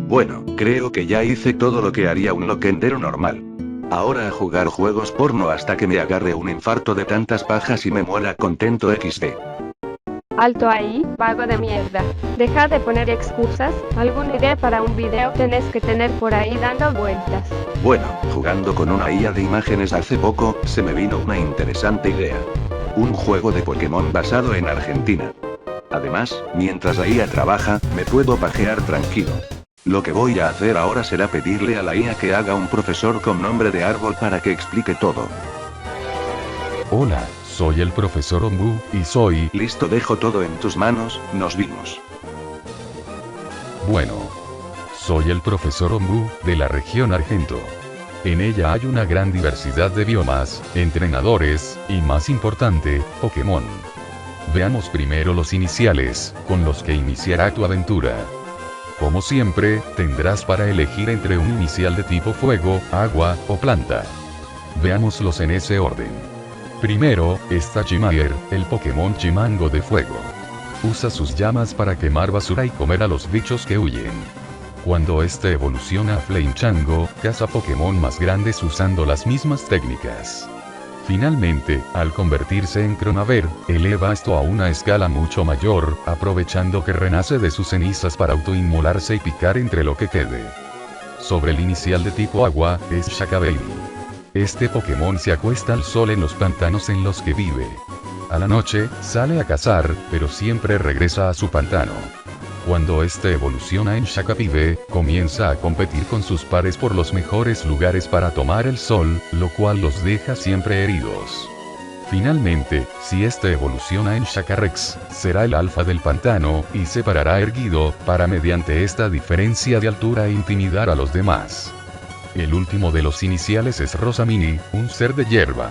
Bueno, creo que ya hice todo lo que haría un loquendero normal. Ahora a jugar juegos porno hasta que me agarre un infarto de tantas pajas y me muera contento XD. Alto ahí, vago de mierda. Deja de poner excusas, alguna idea para un video tenés que tener por ahí dando vueltas. Bueno, jugando con una IA de imágenes hace poco, se me vino una interesante idea. Un juego de Pokémon basado en Argentina. Además, mientras la IA trabaja, me puedo pajear tranquilo. Lo que voy a hacer ahora será pedirle a la IA que haga un profesor con nombre de árbol para que explique todo. Hola, soy el profesor Ombu, y soy... Listo, dejo todo en tus manos, nos vimos. Bueno. Soy el profesor Ombu, de la región Argento. En ella hay una gran diversidad de biomas, entrenadores, y más importante, Pokémon. Veamos primero los iniciales, con los que iniciará tu aventura. Como siempre, tendrás para elegir entre un inicial de tipo fuego, agua, o planta. Veámoslos en ese orden. Primero, está Chimaer, el Pokémon Chimango de fuego. Usa sus llamas para quemar basura y comer a los bichos que huyen. Cuando este evoluciona a Flamechango, caza Pokémon más grandes usando las mismas técnicas. Finalmente, al convertirse en Cronaver, eleva esto a una escala mucho mayor, aprovechando que renace de sus cenizas para autoinmolarse y picar entre lo que quede. Sobre el inicial de tipo agua, es Shakababy. Este Pokémon se acuesta al sol en los pantanos en los que vive. A la noche, sale a cazar, pero siempre regresa a su pantano. Cuando este evoluciona en Shakapive, comienza a competir con sus pares por los mejores lugares para tomar el sol, lo cual los deja siempre heridos. Finalmente, si este evoluciona en Shakarex, será el alfa del pantano, y se parará erguido, para mediante esta diferencia de altura intimidar a los demás. El último de los iniciales es Rosamini, un ser de hierba.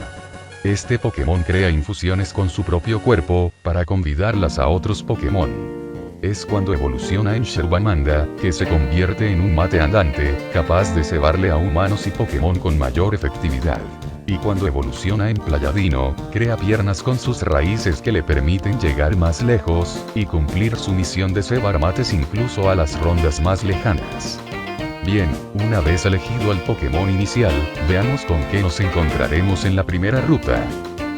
Este Pokémon crea infusiones con su propio cuerpo, para convidarlas a otros Pokémon. Es cuando evoluciona en Charmander, que se convierte en un mate andante, capaz de cebarle a humanos y Pokémon con mayor efectividad. Y cuando evoluciona en Playadino, crea piernas con sus raíces que le permiten llegar más lejos, y cumplir su misión de cebar mates incluso a las rondas más lejanas. Bien, una vez elegido al Pokémon inicial, veamos con qué nos encontraremos en la primera ruta.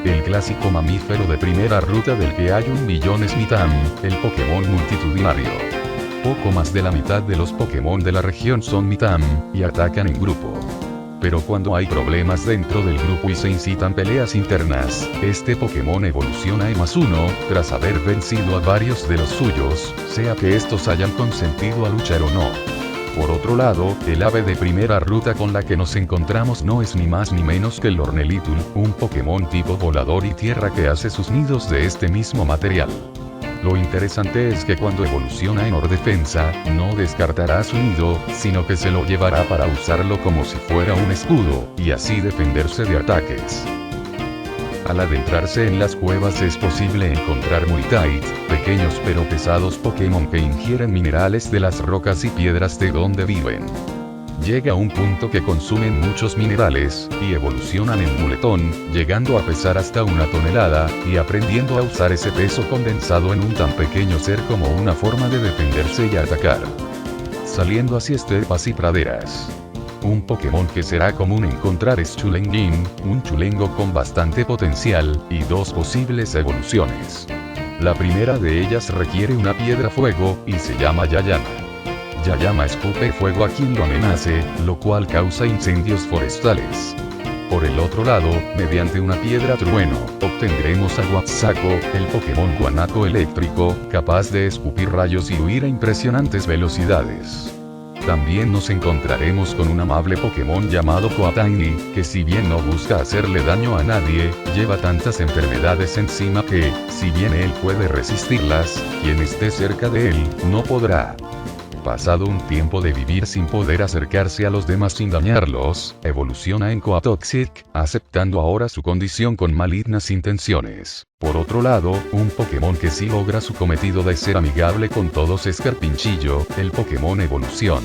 El clásico mamífero de primera ruta del que hay 1 millón es Mitam, el Pokémon multitudinario. Poco más de la mitad de los Pokémon de la región son Mitam, y atacan en grupo. Pero cuando hay problemas dentro del grupo y se incitan peleas internas, este Pokémon evoluciona a +1, tras haber vencido a varios de los suyos, sea que estos hayan consentido a luchar o no. Por otro lado, el ave de primera ruta con la que nos encontramos no es ni más ni menos que el Ornelitul, un Pokémon tipo volador y tierra que hace sus nidos de este mismo material. Lo interesante es que cuando evoluciona en Ordefensa, no descartará su nido, sino que se lo llevará para usarlo como si fuera un escudo, y así defenderse de ataques. Al adentrarse en las cuevas es posible encontrar Murtide, pequeños pero pesados Pokémon que ingieren minerales de las rocas y piedras de donde viven. Llega a un punto que consumen muchos minerales, y evolucionan en Muletón, llegando a pesar hasta 1 tonelada, y aprendiendo a usar ese peso condensado en un tan pequeño ser como una forma de defenderse y atacar. Saliendo hacia estepas y praderas. Un Pokémon que será común encontrar es Chulengin, un chulengo con bastante potencial, y 2 posibles evoluciones. La primera de ellas requiere una piedra fuego, y se llama Yayama. Yayama escupe fuego a quien lo amenace, lo cual causa incendios forestales. Por el otro lado, mediante una piedra trueno, obtendremos a Guaxaco, el Pokémon guanaco eléctrico, capaz de escupir rayos y huir a impresionantes velocidades. También nos encontraremos con un amable Pokémon llamado Coatani, que si bien no busca hacerle daño a nadie, lleva tantas enfermedades encima que, si bien él puede resistirlas, quien esté cerca de él, no podrá. Pasado un tiempo de vivir sin poder acercarse a los demás sin dañarlos, evoluciona en Coatoxic, aceptando ahora su condición con malignas intenciones. Por otro lado, un Pokémon que sí logra su cometido de ser amigable con todos es Carpinchillo, el Pokémon Evolución.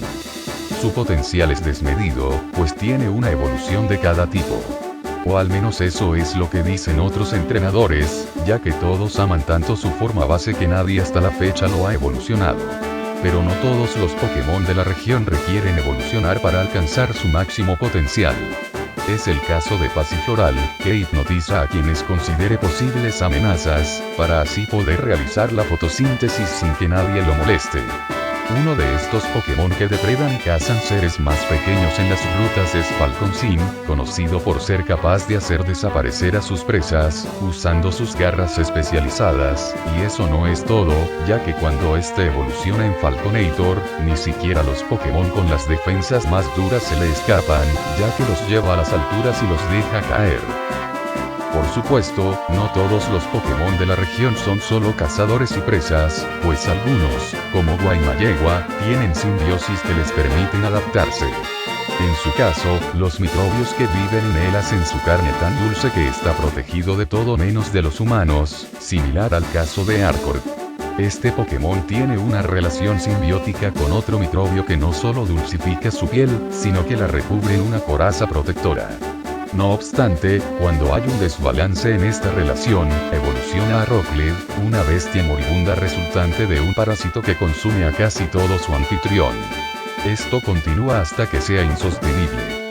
Su potencial es desmedido, pues tiene una evolución de cada tipo. O al menos eso es lo que dicen otros entrenadores, ya que todos aman tanto su forma base que nadie hasta la fecha lo ha evolucionado. pero no todos los Pokémon de la región requieren evolucionar para alcanzar su máximo potencial. Es el caso de Pasifloral, que hipnotiza a quienes considere posibles amenazas, para así poder realizar la fotosíntesis sin que nadie lo moleste. Uno de estos Pokémon que depredan y cazan seres más pequeños en las rutas es Falconsin, conocido por ser capaz de hacer desaparecer a sus presas, usando sus garras especializadas, y eso no es todo, ya que cuando este evoluciona en Falconator, ni siquiera los Pokémon con las defensas más duras se le escapan, ya que los lleva a las alturas y los deja caer. Por supuesto, no todos los Pokémon de la región son solo cazadores y presas, pues algunos, como Guaymayegua, tienen simbiosis que les permiten adaptarse. En su caso, los microbios que viven en él hacen su carne tan dulce que está protegido de todo menos de los humanos, similar al caso de Arcord. Este Pokémon tiene una relación simbiótica con otro microbio que no solo dulcifica su piel, sino que la recubre en una coraza protectora. No obstante, cuando hay un desbalance en esta relación, evoluciona a Rockled, una bestia moribunda resultante de un parásito que consume a casi todo su anfitrión. Esto continúa hasta que sea insostenible.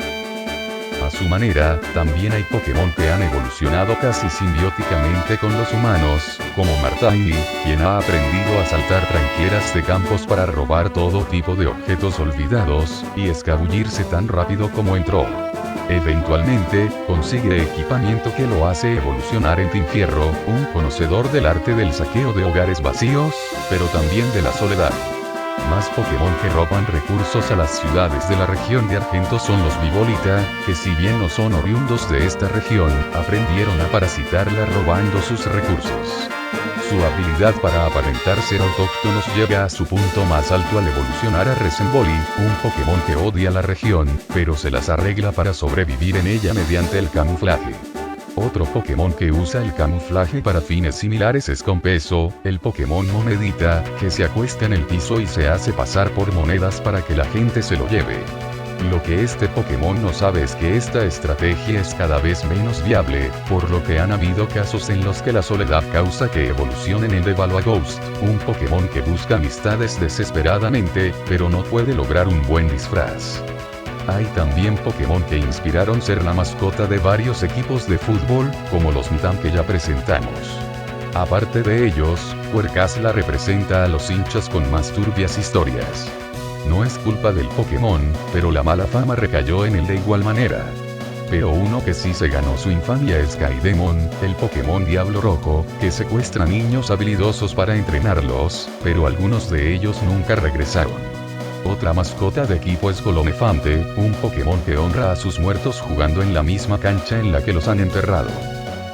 A su manera, también hay Pokémon que han evolucionado casi simbióticamente con los humanos, como Martini, quien ha aprendido a saltar tranqueras de campos para robar todo tipo de objetos olvidados, y escabullirse tan rápido como entró. Eventualmente, consigue equipamiento que lo hace evolucionar en Tinfierro, un conocedor del arte del saqueo de hogares vacíos, pero también de la soledad. Más Pokémon que roban recursos a las ciudades de la región de Argento son los Bibolita, que si bien no son oriundos de esta región, aprendieron a parasitarla robando sus recursos. Su habilidad para aparentar ser autóctonos llega a su punto más alto al evolucionar a Resenboli, un Pokémon que odia la región, pero se las arregla para sobrevivir en ella mediante el camuflaje. Otro Pokémon que usa el camuflaje para fines similares es Compeso, el Pokémon monedita, que se acuesta en el piso y se hace pasar por monedas para que la gente se lo lleve. Lo que este Pokémon no sabe es que esta estrategia es cada vez menos viable, por lo que han habido casos en los que la soledad causa que evolucionen en Devaluaghost, un Pokémon que busca amistades desesperadamente, pero no puede lograr un buen disfraz. Hay también Pokémon que inspiraron ser la mascota de varios equipos de fútbol, como los Mitam que ya presentamos. Aparte de ellos, Quercasla representa a los hinchas con más turbias historias. No es culpa del Pokémon, pero la mala fama recayó en él de igual manera. Pero uno que sí se ganó su infamia es Kaidemon, el Pokémon Diablo Rojo, que secuestra niños habilidosos para entrenarlos, pero algunos de ellos nunca regresaron. Otra mascota de equipo es Golonefante, un Pokémon que honra a sus muertos jugando en la misma cancha en la que los han enterrado.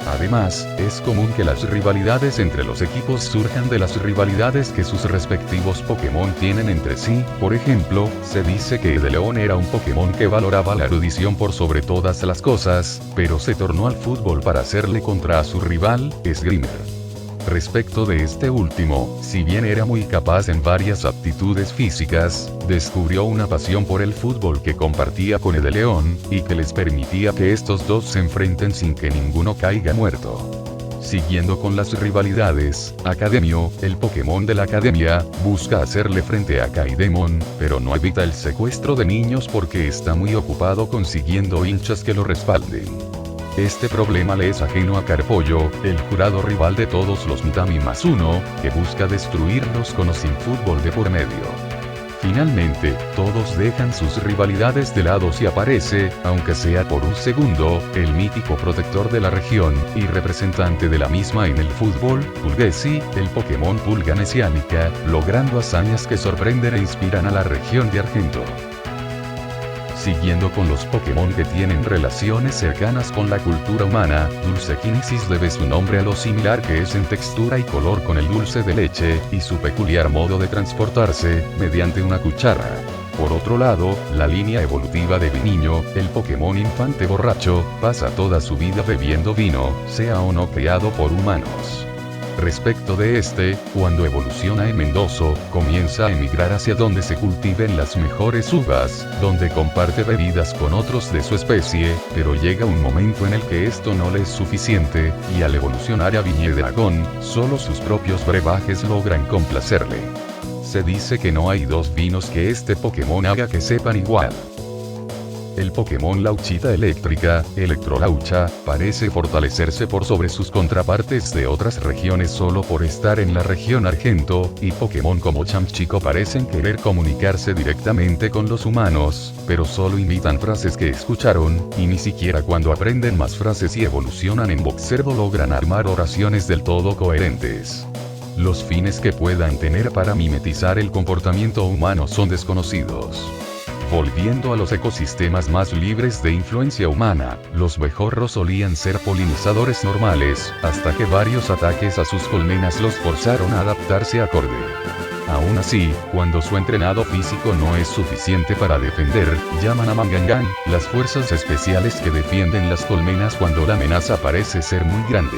Además, es común que las rivalidades entre los equipos surjan de las rivalidades que sus respectivos Pokémon tienen entre sí. Por ejemplo, se dice que Edeleon era un Pokémon que valoraba la erudición por sobre todas las cosas, pero se tornó al fútbol para hacerle contra a su rival, Esgrimer. Respecto de este último, si bien era muy capaz en varias aptitudes físicas, descubrió una pasión por el fútbol que compartía con Edeleon, y que les permitía que estos dos se enfrenten sin que ninguno caiga muerto. Siguiendo con las rivalidades, Academio, el Pokémon de la Academia, busca hacerle frente a Kaidemon, pero no evita el secuestro de niños porque está muy ocupado consiguiendo hinchas que lo respalden. Este problema le es ajeno a Carpollo, el jurado rival de todos los Mitami más uno, que busca destruirlos con o sin fútbol de por medio. Finalmente, todos dejan sus rivalidades de lado si aparece, aunque sea por un segundo, el mítico protector de la región, y representante de la misma en el fútbol, Pulgesi, el Pokémon Pulga Mesiánica, logrando hazañas que sorprenden e inspiran a la región de Argento. Siguiendo con los Pokémon que tienen relaciones cercanas con la cultura humana, Dulcekinesis debe su nombre a lo similar que es en textura y color con el dulce de leche, y su peculiar modo de transportarse, mediante una cuchara. Por otro lado, la línea evolutiva de Viniño, el Pokémon infante borracho, pasa toda su vida bebiendo vino, sea o no criado por humanos. Respecto de este, cuando evoluciona en Mendozo, comienza a emigrar hacia donde se cultiven las mejores uvas, donde comparte bebidas con otros de su especie, pero llega un momento en el que esto no le es suficiente, y al evolucionar a Viñedragón, solo sus propios brebajes logran complacerle. se dice que no hay dos vinos que este Pokémon haga que sepan igual. El Pokémon Lauchita eléctrica, Electrolaucha, parece fortalecerse por sobre sus contrapartes de otras regiones solo por estar en la región Argento, y Pokémon como Chamchico parecen querer comunicarse directamente con los humanos, pero solo imitan frases que escucharon, y ni siquiera cuando aprenden más frases y evolucionan en Boxerbo logran armar oraciones del todo coherentes. Los fines que puedan tener para mimetizar el comportamiento humano son desconocidos. Volviendo a los ecosistemas más libres de influencia humana, los bejorros solían ser polinizadores normales, hasta que varios ataques a sus colmenas los forzaron a adaptarse acorde. Aún así, cuando su entrenado físico no es suficiente para defender, llaman a Mangangan, las fuerzas especiales que defienden las colmenas cuando la amenaza parece ser muy grande.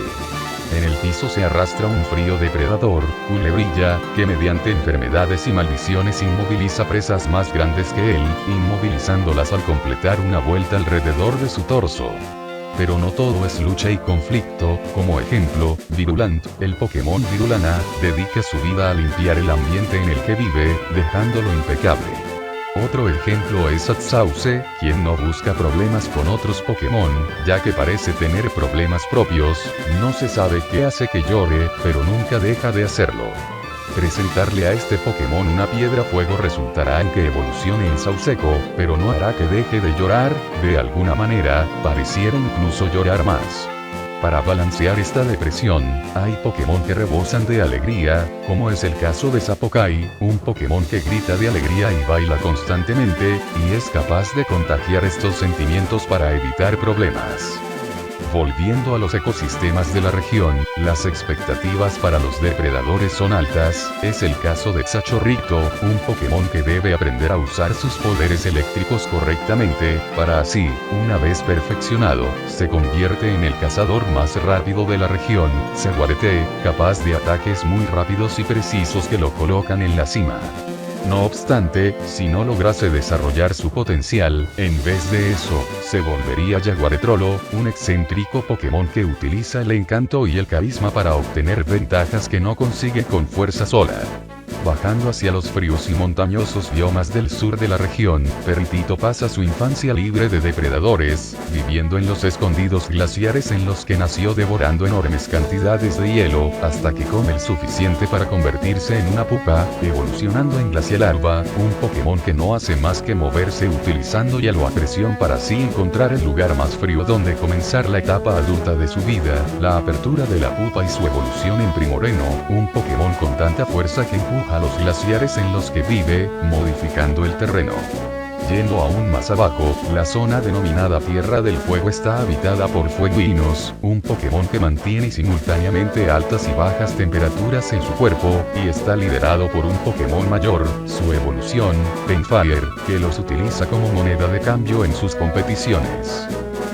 En el piso se arrastra un frío depredador, Culebrilla, que mediante enfermedades y maldiciones inmoviliza presas más grandes que él, inmovilizándolas al completar una vuelta alrededor de su torso. Pero no todo es lucha y conflicto, como ejemplo, Virulant, el Pokémon Virulana, dedica su vida a limpiar el ambiente en el que vive, dejándolo impecable. Otro ejemplo es Atsause, quien no busca problemas con otros Pokémon, ya que parece tener problemas propios, no se sabe qué hace que llore, pero nunca deja de hacerlo. Presentarle a este Pokémon una piedra fuego resultará en que evolucione en Sauceco, pero no hará que deje de llorar, de alguna manera, pareciera incluso llorar más. Para balancear esta depresión, hay Pokémon que rebosan de alegría, como es el caso de Zapokai, un Pokémon que grita de alegría y baila constantemente, y es capaz de contagiar estos sentimientos para evitar problemas. Volviendo a los ecosistemas de la región, las expectativas para los depredadores son altas, es el caso de Xachorrito, un Pokémon que debe aprender a usar sus poderes eléctricos correctamente, para así, una vez perfeccionado, se convierte en el cazador más rápido de la región, Seguarete, capaz de ataques muy rápidos y precisos que lo colocan en la cima. No obstante, si no lograse desarrollar su potencial, en vez de eso, se volvería Jaguaretrolo, un excéntrico Pokémon que utiliza el encanto y el carisma para obtener ventajas que no consigue con fuerza sola. Bajando hacia los fríos y montañosos biomas del sur de la región, Perritito pasa su infancia libre de depredadores, viviendo en los escondidos glaciares en los que nació devorando enormes cantidades de hielo, hasta que come el suficiente para convertirse en una pupa, evolucionando en Glacialarva, un Pokémon que no hace más que moverse utilizando hielo a presión para así encontrar el lugar más frío donde comenzar la etapa adulta de su vida, la apertura de la pupa y su evolución en Primoreno, un Pokémon con tanta fuerza que empuja a los glaciares en los que vive, modificando el terreno. Yendo aún más abajo, la zona denominada Tierra del Fuego está habitada por Fueguinos, un Pokémon que mantiene simultáneamente altas y bajas temperaturas en su cuerpo, y está liderado por un Pokémon mayor, su evolución, Painfire, que los utiliza como moneda de cambio en sus competiciones.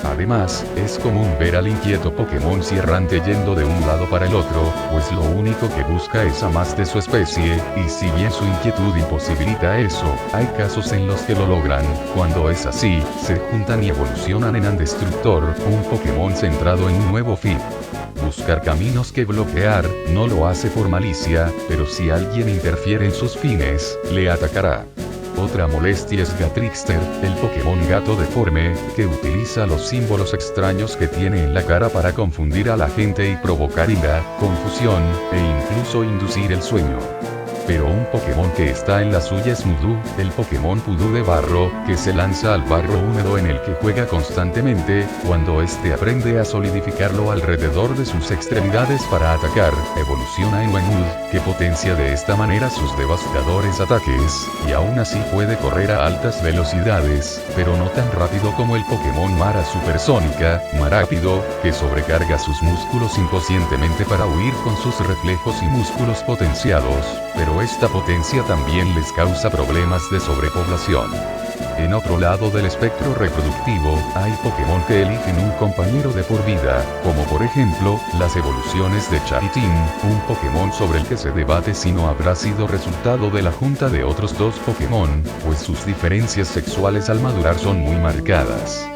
Además, es común ver al inquieto Pokémon Sierrante yendo de un lado para el otro, pues lo único que busca es a más de su especie, y si bien su inquietud imposibilita eso, hay casos en los que lo logran. Cuando es así, se juntan y evolucionan en Andestructor, un Pokémon centrado en un nuevo fin. Buscar caminos que bloquear, no lo hace por malicia, pero si alguien interfiere en sus fines, le atacará. Otra molestia es Gatrixter, el Pokémon gato deforme, que utiliza los símbolos extraños que tiene en la cara para confundir a la gente y provocar ira, confusión, e incluso inducir el sueño. Pero un Pokémon que está en la suya es Mudoo, el Pokémon Pudú de barro, que se lanza al barro húmedo en el que juega constantemente, cuando este aprende a solidificarlo alrededor de sus extremidades para atacar, evoluciona en Wenwood, que potencia de esta manera sus devastadores ataques, y aún así puede correr a altas velocidades, pero no tan rápido como el Pokémon Mara Supersónica, Marápido, que sobrecarga sus músculos inconscientemente para huir con sus reflejos y músculos potenciados, pero esta potencia también les causa problemas de sobrepoblación. En otro lado del espectro reproductivo, hay Pokémon que eligen un compañero de por vida, como por ejemplo, las evoluciones de Charitin, un Pokémon sobre el que se debate si no habrá sido resultado de la junta de otros dos Pokémon, pues sus diferencias sexuales al madurar son muy marcadas.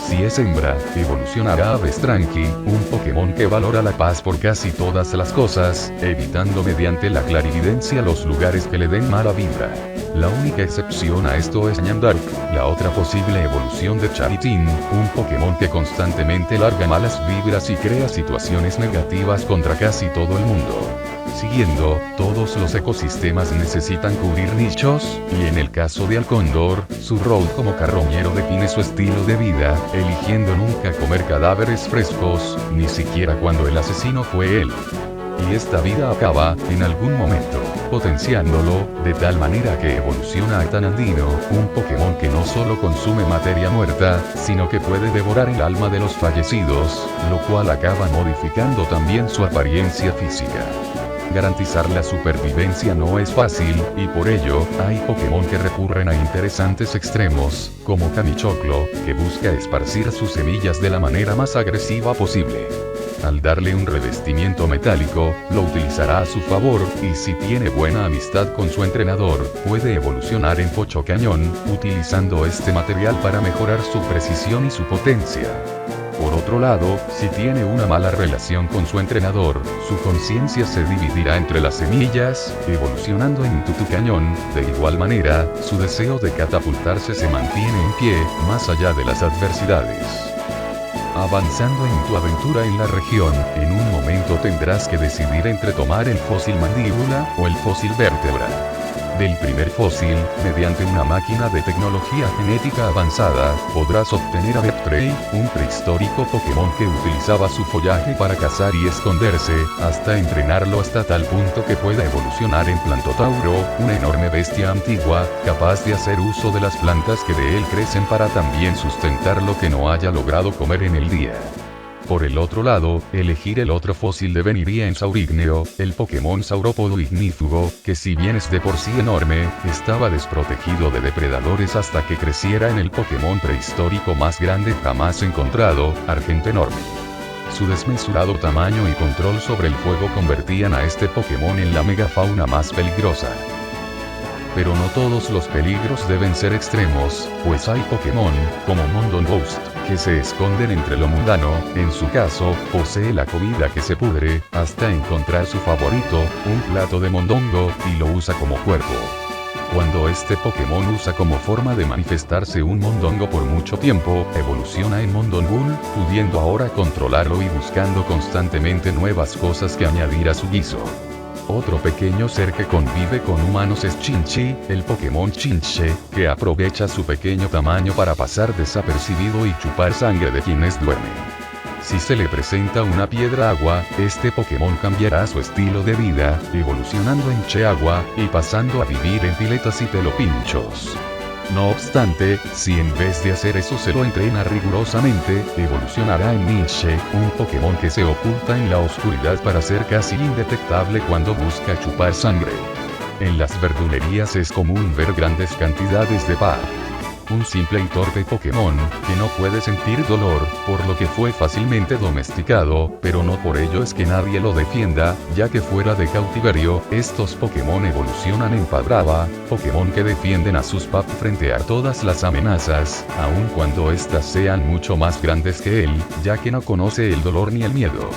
Si es hembra, evolucionará a Vestranqui, un Pokémon que valora la paz por casi todas las cosas, evitando mediante la clarividencia los lugares que le den mala vibra. La única excepción a esto es Ñandark, la otra posible evolución de Charitin, un Pokémon que constantemente larga malas vibras y crea situaciones negativas contra casi todo el mundo. Siguiendo, todos los ecosistemas necesitan cubrir nichos, y en el caso de Alcondor, su rol como carroñero define su estilo de vida, eligiendo nunca comer cadáveres frescos, ni siquiera cuando el asesino fue él. Y esta vida acaba, en algún momento, potenciándolo, de tal manera que evoluciona a Tanandino, un Pokémon que no solo consume materia muerta, sino que puede devorar el alma de los fallecidos, lo cual acaba modificando también su apariencia física. Garantizar la supervivencia no es fácil, y por ello, hay Pokémon que recurren a interesantes extremos, como Canichoclo, que busca esparcir sus semillas de la manera más agresiva posible. Al darle un revestimiento metálico, lo utilizará a su favor, y si tiene buena amistad con su entrenador, puede evolucionar en Pocho Cañón, utilizando este material para mejorar su precisión y su potencia. Por otro lado, si tiene una mala relación con su entrenador, su conciencia se dividirá entre las semillas, evolucionando en Tutu Cañón. De igual manera, su deseo de catapultarse se mantiene en pie, más allá de las adversidades. Avanzando en tu aventura en la región, en un momento tendrás que decidir entre tomar el fósil mandíbula o el fósil vértebra. Del primer fósil, mediante una máquina de tecnología genética avanzada, podrás obtener a Beptrey, un prehistórico Pokémon que utilizaba su follaje para cazar y esconderse, hasta entrenarlo hasta tal punto que pueda evolucionar en Plantotauro, una enorme bestia antigua, capaz de hacer uso de las plantas que de él crecen para también sustentar lo que no haya logrado comer en el día. Por el otro lado, elegir el otro fósil deveniría en Saurigneo, el Pokémon saurópodo ignífugo, que si bien es de por sí enorme, estaba desprotegido de depredadores hasta que creciera en el Pokémon prehistórico más grande jamás encontrado, Argentenorme. Su desmesurado tamaño y control sobre el fuego convertían a este Pokémon en la megafauna más peligrosa. Pero no todos los peligros deben ser extremos, pues hay Pokémon, como Mondonghost, que se esconden entre lo mundano, en su caso, posee la comida que se pudre, hasta encontrar su favorito, un plato de mondongo, y lo usa como cuerpo. Cuando este Pokémon usa como forma de manifestarse un mondongo por mucho tiempo, evoluciona en Mondongul, pudiendo ahora controlarlo y buscando constantemente nuevas cosas que añadir a su guiso. Otro pequeño ser que convive con humanos es Chinchi, el Pokémon Chinche, que aprovecha su pequeño tamaño para pasar desapercibido y chupar sangre de quienes duermen. Si se le presenta una piedra agua, este Pokémon cambiará su estilo de vida, evolucionando en Cheagua, y pasando a vivir en piletas y pelopinchos. No obstante, si en vez de hacer eso se lo entrena rigurosamente, evolucionará en Ninche, un Pokémon que se oculta en la oscuridad para ser casi indetectable cuando busca chupar sangre. En las verdulerías es común ver grandes cantidades de PA. Un simple y torpe Pokémon, que no puede sentir dolor, por lo que fue fácilmente domesticado, pero no por ello es que nadie lo defienda, ya que fuera de cautiverio, estos Pokémon evolucionan en Pabrava, Pokémon que defienden a sus PAP frente a todas las amenazas, aun cuando éstas sean mucho más grandes que él, ya que no conoce el dolor ni el miedo.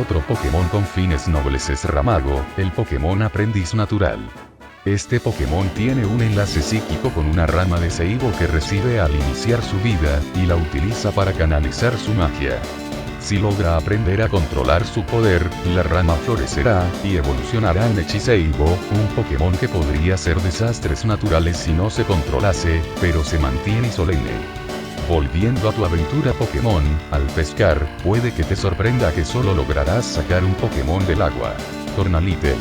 Otro Pokémon con fines nobles es Ramago, el Pokémon aprendiz natural. Este Pokémon tiene un enlace psíquico con una rama de ceibo que recibe al iniciar su vida, y la utiliza para canalizar su magia. Si logra aprender a controlar su poder, la rama florecerá, y evolucionará en Hechiceibo, un Pokémon que podría hacer desastres naturales si no se controlase, pero se mantiene solemne. Volviendo a tu aventura Pokémon, al pescar, puede que te sorprenda que solo lograrás sacar un Pokémon del agua. Tornalite.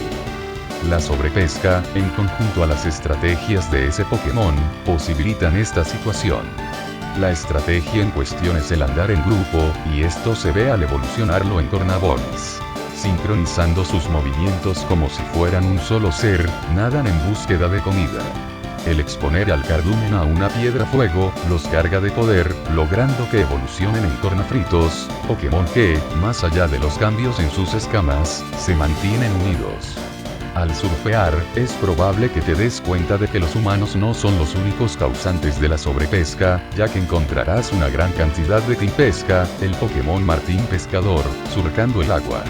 La sobrepesca, en conjunto a las estrategias de ese Pokémon, posibilitan esta situación. La estrategia en cuestión es el andar en grupo, y esto se ve al evolucionarlo en Tornabones. Sincronizando sus movimientos como si fueran un solo ser, nadan en búsqueda de comida. El exponer al cardumen a una piedra fuego, los carga de poder, logrando que evolucionen en Tornafritos, Pokémon que, más allá de los cambios en sus escamas, se mantienen unidos. Al surfear, es probable que te des cuenta de que los humanos no son los únicos causantes de la sobrepesca, ya que encontrarás una gran cantidad de Team Pesca, el Pokémon Martín Pescador, surcando el agua.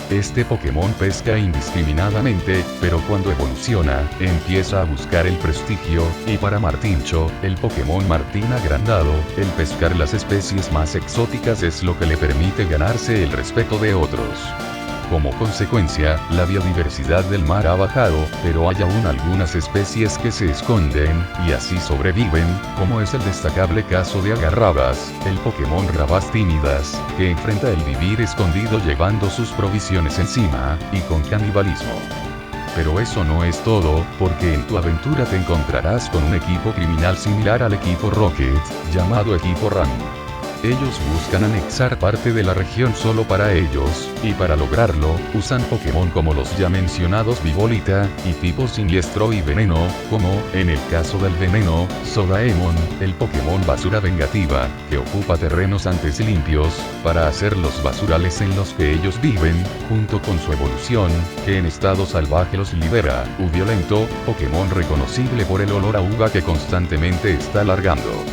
Este Pokémon pesca indiscriminadamente, pero cuando evoluciona, empieza a buscar el prestigio, y para Martincho, el Pokémon Martín agrandado, el pescar las especies más exóticas es lo que le permite ganarse el respeto de otros. Como consecuencia, la biodiversidad del mar ha bajado, pero hay aún algunas especies que se esconden, y así sobreviven, como es el destacable caso de Agarrabas, el Pokémon Rabas tímidas, que enfrenta el vivir escondido llevando sus provisiones encima, y con canibalismo. Pero eso no es todo, porque en tu aventura te encontrarás con un equipo criminal similar al equipo Rocket, llamado Equipo Ram. Ellos buscan anexar parte de la región solo para ellos, y para lograrlo, usan Pokémon como los ya mencionados Bibolita, y tipo Siniestro y Veneno, como, en el caso del Veneno, Sodaemon, el Pokémon Basura Vengativa, que ocupa terrenos antes limpios, para hacer los basurales en los que ellos viven, junto con su evolución, que en estado salvaje los libera, Violento, Pokémon reconocible por el olor a uva que constantemente está largando.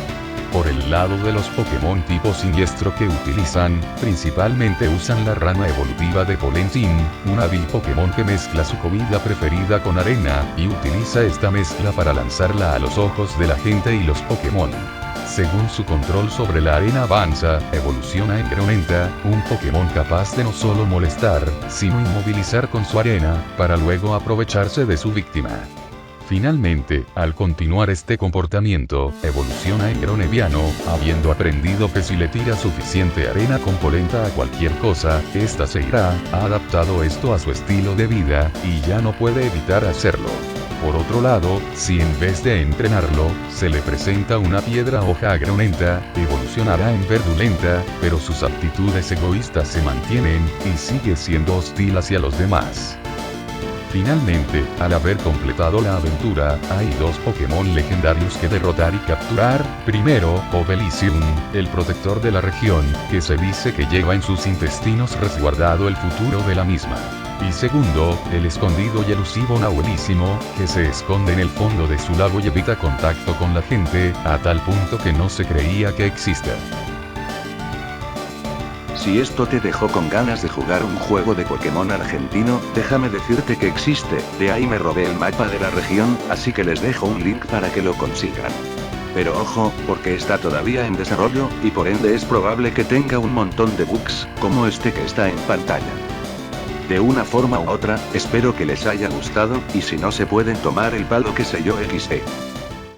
Por el lado de los Pokémon tipo Siniestro que utilizan, principalmente usan la rama evolutiva de Polentin, un hábil Pokémon que mezcla su comida preferida con arena, y utiliza esta mezcla para lanzarla a los ojos de la gente y los Pokémon. Según su control sobre la arena avanza, evoluciona en Greninja, un Pokémon capaz de no solo molestar, sino inmovilizar con su arena, para luego aprovecharse de su víctima. Finalmente, al continuar este comportamiento, evoluciona en Greninja, habiendo aprendido que si le tira suficiente arena con polenta a cualquier cosa, esta se irá, ha adaptado esto a su estilo de vida, y ya no puede evitar hacerlo. Por otro lado, si en vez de entrenarlo, se le presenta una piedra hoja a Greninja, evolucionará en Verdulenta, pero sus aptitudes egoístas se mantienen, y sigue siendo hostil hacia los demás. Finalmente, al haber completado la aventura, hay dos Pokémon legendarios que derrotar y capturar. Primero, Obelicium, el protector de la región, que se dice que lleva en sus intestinos resguardado el futuro de la misma. Y segundo, el escondido y elusivo Nahuelísimo, que se esconde en el fondo de su lago y evita contacto con la gente, a tal punto que no se creía que exista. Si esto te dejó con ganas de jugar un juego de Pokémon argentino, déjame decirte que existe, de ahí me robé el mapa de la región, así que les dejo un link para que lo consigan. Pero ojo, porque está todavía en desarrollo, y por ende es probable que tenga un montón de bugs, como este que está en pantalla. De una forma u otra, espero que les haya gustado, y si no se pueden tomar el palo que sé yo XD.